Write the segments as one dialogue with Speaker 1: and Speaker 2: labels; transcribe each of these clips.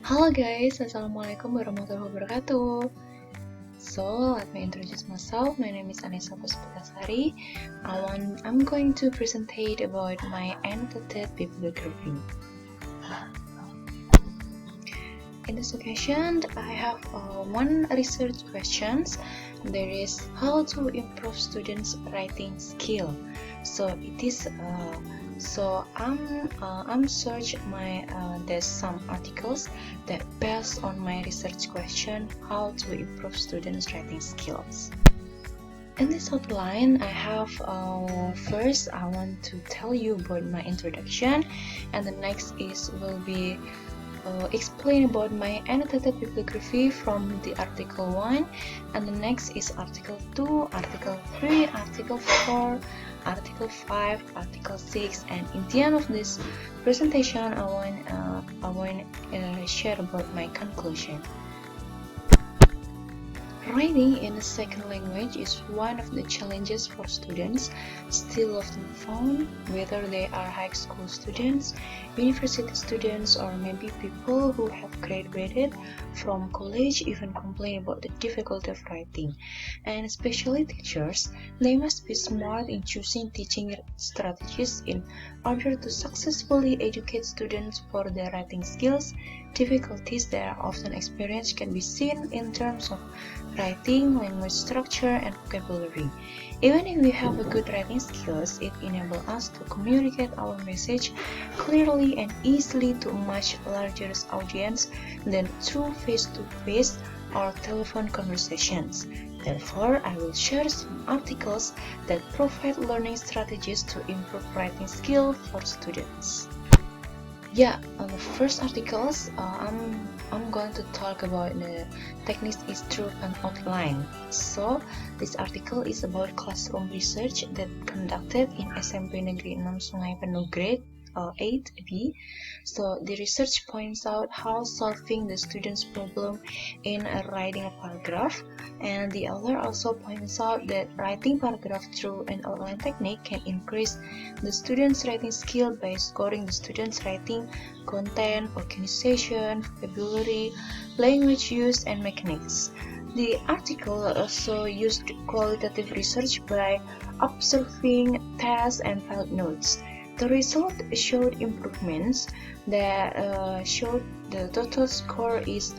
Speaker 1: Halo guys, Assalamualaikum warahmatullahi wabarakatuh. So, let me introduce myself. My name is Anissa Puspitasari. I'm going to presentate about my annotated bibliography. In this occasion, I have one research questions. There is how to improve students' writing skill. So it is. I'm search there's some articles that based on my research question how to improve students' writing skills. In this outline, I have first I want to tell you about my introduction, and the next will be explain about my annotated bibliography from the article 1, and the next is article 2, article 3, article 4, article 5, article 6, and in the end of this presentation I want share about my conclusion. Writing in a second language is one of the challenges for students, still often found, whether they are high school students, university students, or maybe people who have graduated from college even complain about the difficulty of writing. And especially teachers, they must be smart in choosing teaching strategies in order to successfully educate students for their writing skills. Difficulties that are often experienced can be seen in terms of writing, language structure, and vocabulary. Even if we have a good writing skills, it enables us to communicate our message clearly and easily to a much larger audience than through face-to-face or telephone conversations. Therefore, I will share some articles that provide learning strategies to improve writing skill for students. On the first articles, I'm going to talk about the techniques is through an outline. So this article is about classroom research that conducted in SMP Negeri 6 Sungai Penuh grade 8B. So the research points out how solving the student's problem in writing a paragraph, and the author also points out that writing paragraph through an outline technique can increase the student's writing skill by scoring the student's writing content, organization, vocabulary, language use, and mechanics. The article also used qualitative research by observing tests and field notes. The result showed improvements that showed the total score is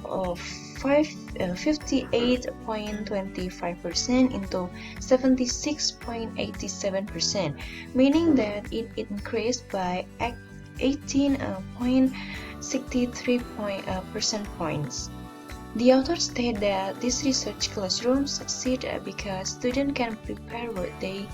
Speaker 1: 58.25% into 76.87%, meaning that it increased by 18.63 percent points. The author stated that this research classroom succeed because students can prepare what they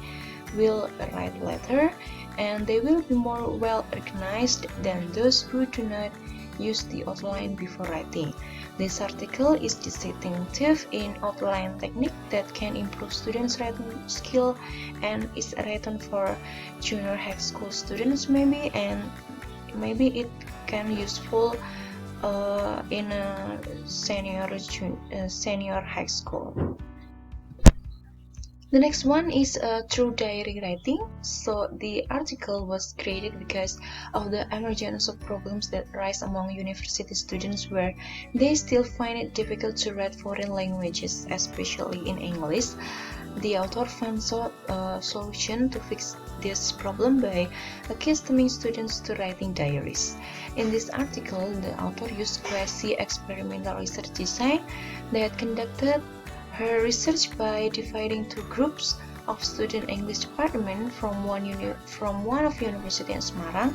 Speaker 1: will write later, and they will be more well organized than those who do not use the outline before writing. This article is distinctive in outline technique that can improve students' writing skill and is written for junior high school students maybe, and maybe it can useful in a senior high school. The next one is through diary writing. So the article was created because of the emergence of problems that rise among university students where they still find it difficult to write foreign languages, especially in English. The author found a solution to fix this problem by accustoming students to writing diaries. In this article, the author used quasi-experimental research design that conducted her research by dividing two groups of student English department from one of University in Semarang.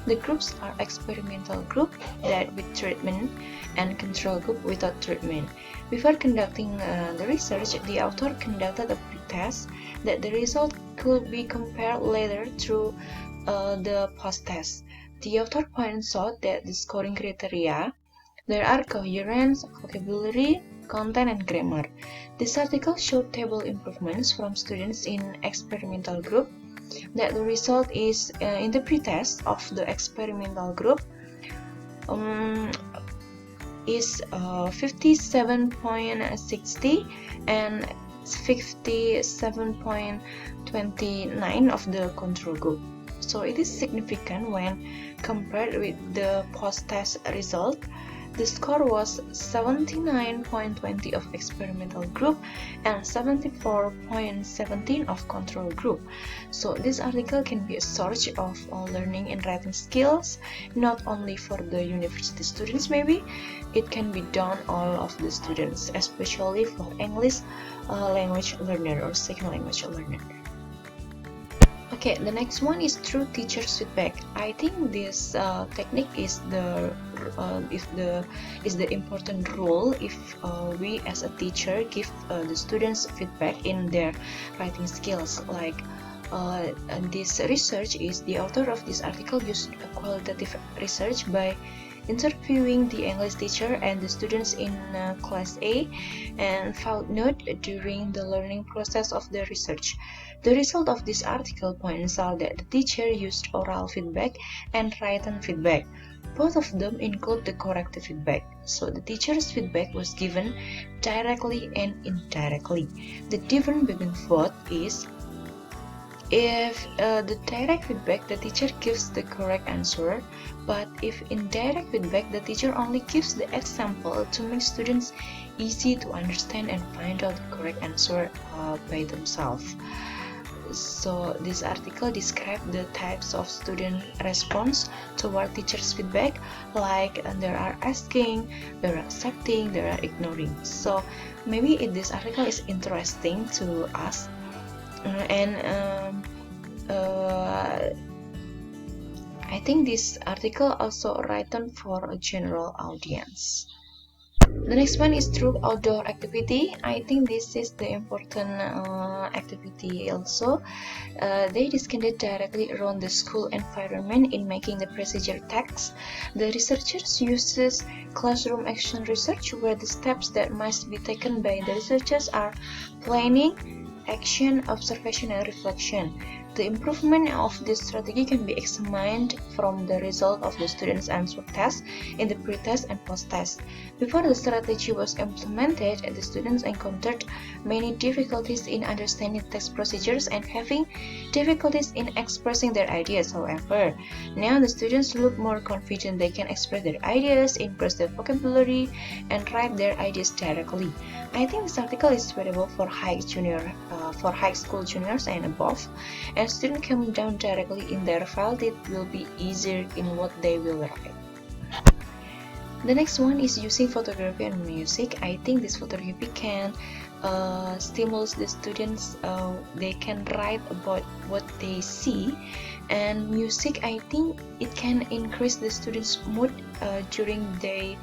Speaker 1: The groups are experimental group that with treatment and control group without treatment. Before conducting the research, the author conducted a pre-test that the result could be compared later through the post-test. The author points out that the scoring criteria there are coherence, vocabulary, content, and grammar. This article showed table improvements from students in experimental group. That the result is in the pretest of the experimental group is 57.60 and 57.29 of the control group. So it is significant when compared with the post-test result. The score was 79.20 of experimental group and 74.17 of control group. So this article can be a source of learning and writing skills, not only for the university students maybe, it can be done all of the students, especially for English language learner or second language learner. Okay, the next one is through teacher's feedback. I think this technique is the important role if we as a teacher give the students feedback in their writing skills. Like this research is the author of this article used a qualitative research by interviewing the English teacher and the students in class A and found note during the learning process of the research. The result of this article points out that the teacher used oral feedback and written feedback. Both of them include the corrective feedback. So the teacher's feedback was given directly and indirectly. The difference between both is if the direct feedback, the teacher gives the correct answer, but if indirect feedback, the teacher only gives the example to make students easy to understand and find out the correct answer by themselves. So this article describes the types of student response toward teacher's feedback, like there are asking, there are accepting, there are ignoring. So maybe this article is interesting to us. I think this article also written for a general audience. The next one is through outdoor activity. I think this is the important activity also. They discussed directly around the school environment in making the procedure text. The researchers uses classroom action research, where the steps that must be taken by the researchers are planning, action, observation, and reflection. The improvement of this strategy can be examined from the result of the students' answer test in the pre-test and post-test. Before the strategy was implemented, the students encountered many difficulties in understanding text procedures and having difficulties in expressing their ideas. However, now the students look more confident. They can express their ideas, improve their vocabulary, and write their ideas directly. I think this article is suitable for high school juniors and above, and students coming down directly in their field, it will be easier in what they will write. The next one is using photography and music. I think this photography can stimulate the students. They can write about what they see, and music, I think it can increase the students' mood during they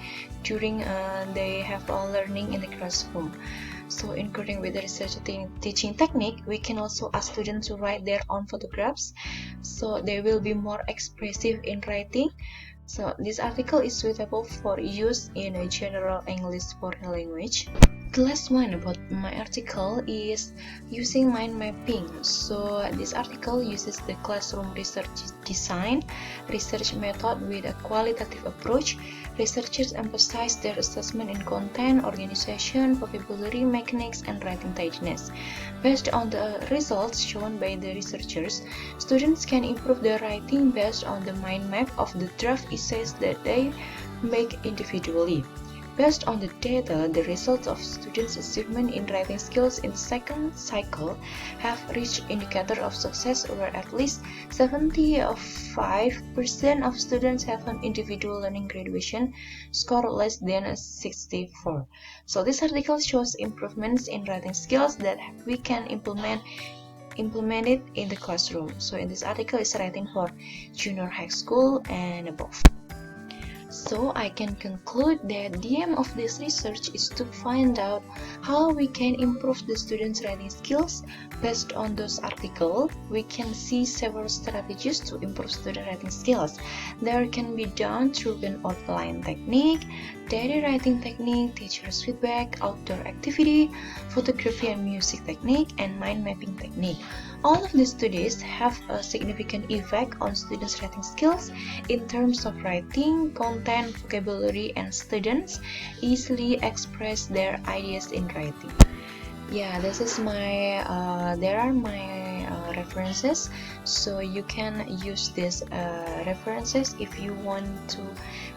Speaker 1: have learning in the classroom. So in according with the research teaching technique, we can also ask students to write their own photographs, so they will be more expressive in writing. So this article is suitable for use in a general English foreign language. The last one about my article is using mind mapping. So this article uses the classroom research design research method with a qualitative approach. Researchers emphasize their assessment in content, organization, vocabulary, mechanics, and writing tidiness. Based on the results shown by the researchers, students can improve their writing based on the mind map of the draft essays that they make individually. Based on the data, the results of students' achievement in writing skills in the second cycle have reached indicator of success, where at least 75% of students have an individual learning graduation score less than 64. So this article shows improvements in writing skills that we can implement it in the classroom. So in this article is writing for junior high school and above. So I can conclude that the aim of this research is to find out how we can improve the students' writing skills. Based on those articles, we can see several strategies to improve student writing skills. They can be done through an outline technique, daily writing technique, teacher's feedback, outdoor activity, photography and music technique, and mind mapping technique. All of these studies have a significant effect on students' writing skills in terms of writing, content, vocabulary, and students easily express their ideas in writing. Yeah, this is my references, so you can use these references if you want to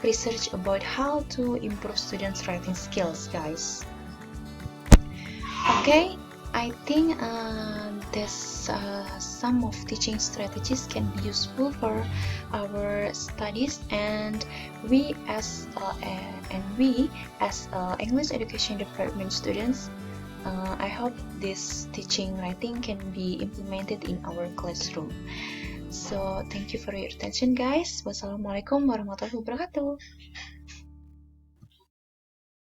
Speaker 1: research about how to improve students' writing skills, guys. Okay, I think this some of teaching strategies can be useful for our studies, and we as English education department students, I hope this teaching writing can be implemented in our classroom. So thank you for your attention, guys. Wassalamualaikum warahmatullahi wabarakatuh.